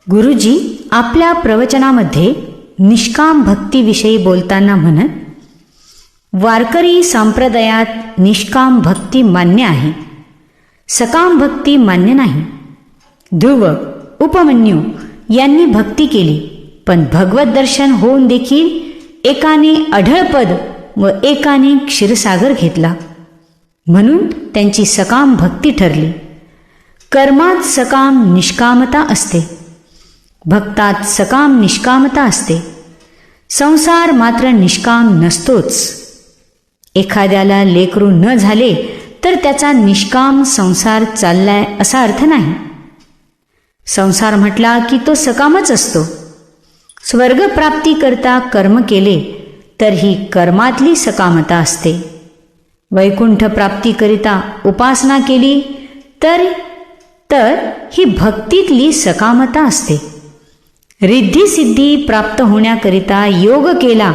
गुरुजी आपल्या प्रवचनामध्ये निष्काम भक्तीविषयी बोलताना म्हणत, वारकरी संप्रदायात निष्काम भक्ती मान्य आहे, सकाम भक्ती मान्य नाही. ध्रुव, उपमन्यू यांनी भक्ती केली, पण भगवत दर्शन होऊन देखील एकाने अढळपद व एकाने क्षीरसागर घेतला, म्हणून त्यांची सकाम भक्ती ठरली. कर्मात सकाम निष्कामता असते, भक्तात सकाम निष्कामता असते. संसार मात्र निष्काम नसतोच. एखाद्याला लेकरू न झाले तर त्याचा निष्काम संसार चाललाय असा अर्थ नाही. संसार म्हटला की तो सकामच असतो. स्वर्गप्राप्तीकरता कर्म केले तर ही कर्मातली सकामता असते. वैकुंठ प्राप्तीकरिता उपासना केली तर ही भक्तीतली सकामता असते. रिद्धी सिद्धी प्राप्त होण्याकरिता योग केला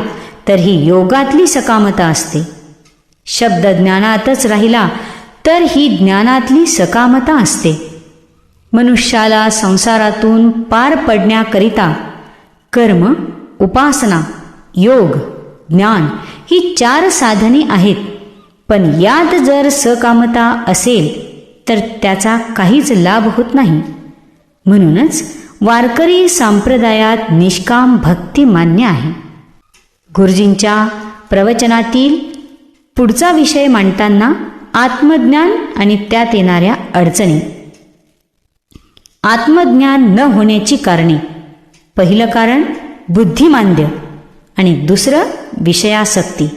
तर ही योगातली सकामता असते. शब्द ज्ञानातच राहिला तर ही ज्ञानातली सकामता असते. मनुष्याला संसारातून पार पडण्याकरिता कर्म, उपासना, योग, ज्ञान ही 4 साधने आहेत, पण यात जर सकामता असेल तर त्याचा काहीच लाभ होत नाही. म्हणूनच वारकरी संप्रदायात निष्काम भक्ती मान्य आहे. गुरुजींच्या प्रवचनातील पुढचा विषय मांडताना आत्मज्ञान आणि त्यात येणाऱ्या अडचणी. आत्मज्ञान न होण्याची कारणे. पहिलं कारण बुद्धिमांद्य आणि दुसरं विषयासक्ती.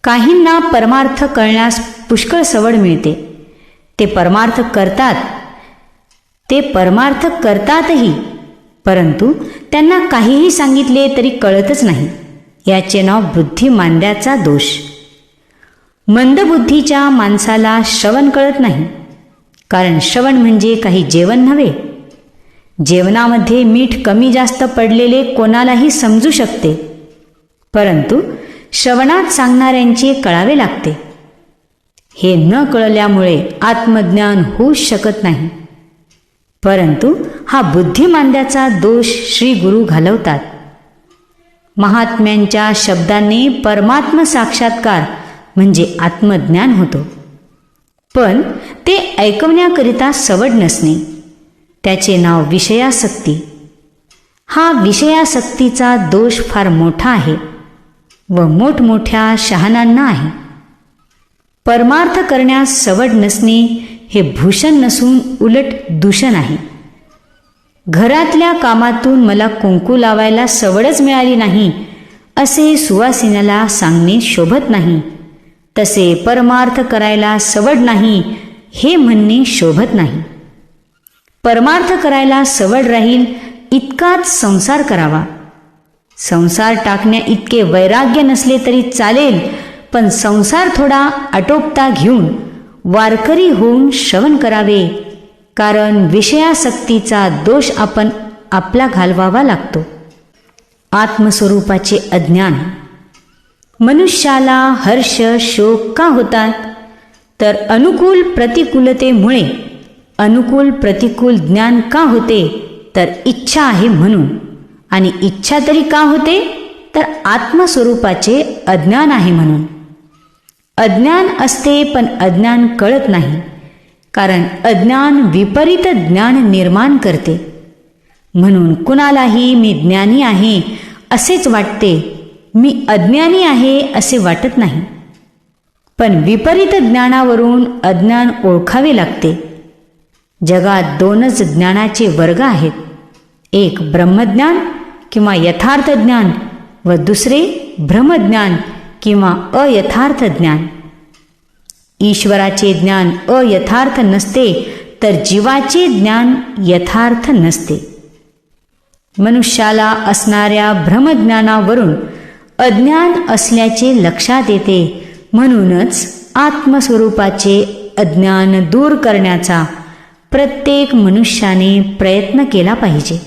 काहींना परमार्थ कळण्यास पुष्कळ सवड मिळते. ते परमार्थ करतातही, परंतु त्यांना काहीही सांगितले तरी कळतच नाही. याचे नाव बुद्धिमांद्याचा दोष. मंदबुद्धीच्या माणसाला श्रवण कळत नाही, कारण श्रवण म्हणजे काही जेवण नव्हे. जेवणामध्ये मीठ कमी जास्त पडलेले कोणालाही समजू शकते, परंतु श्रवणात सांगणाऱ्यांचे कळावे लागते. हे न कळल्यामुळे आत्मज्ञान होऊ शकत नाही. परंतु हा बुद्धिमांद्याचा दोष श्री गुरु घालवतात. महात्म्यांच्या शब्दांनी परमात्म साक्षात्कार म्हणजे आत्मज्ञान होतो, पण ते ऐकवण्याकरिता सवड नसणे, त्याचे नाव विषयासक्ती. हा विषयासक्तीचा दोष फार मोठा आहे व मोठमोठ्या शहाणांना आहे. परमार्थ करण्यास सवड नसणे हे भूषण नसून उलट दूषण आहे. घरातल्या कामातून मला कुंकू लावायला सवडच मिळाली नाही असे सुवासिनीला सांगणे शोभत नाही, तसे परमार्थ करायला सवड नाही हे म्हणणे शोभत नाही. परमार्थ करायला सवड राहील इतकाच संसार करावा. संसार टाकण्या इतके वैराग्य नसले तरी चालेल, पण संसार थोडा आटोपता घेऊन वारकरी होऊन श्रवण करावे, कारण विषयासक्तीचा दोष आपण आपला घालवावा लागतो. आत्मस्वरूपाचे अज्ञान. मनुष्याला हर्ष शोक का होतात, तर अनुकूल प्रतिकूलतेमुळे. अनुकूल प्रतिकूल ज्ञान का होते, तर इच्छा आहे म्हणून. आणि इच्छा तरी का होते, तर आत्मस्वरूपाचे अज्ञान आहे म्हणून. अज्ञान असते पण अज्ञान कळत नाही, कारण अज्ञान विपरीत ज्ञान निर्माण करते. म्हणून कुणालाही मी ज्ञानी आहे असेच वाटते, मी अज्ञानी आहे असे वाटत नाही. पण विपरीत ज्ञानावरून अज्ञान ओळखावे लागते. जगात 2च ज्ञानाचे वर्ग आहेत, एक ब्रह्मज्ञान किंवा यथार्थ ज्ञान व दुसरे भ्रमज्ञान किंवा अयथार्थ ज्ञान. ईश्वराचे ज्ञान अयथार्थ नसते, तर जीवाचे ज्ञान यथार्थ नसते. मनुष्याला असणाऱ्या भ्रमज्ञानावरून अज्ञान असल्याचे लक्षात येते. म्हणूनच आत्मस्वरूपाचे अज्ञान दूर करण्याचा प्रत्येक मनुष्याने प्रयत्न केला पाहिजे.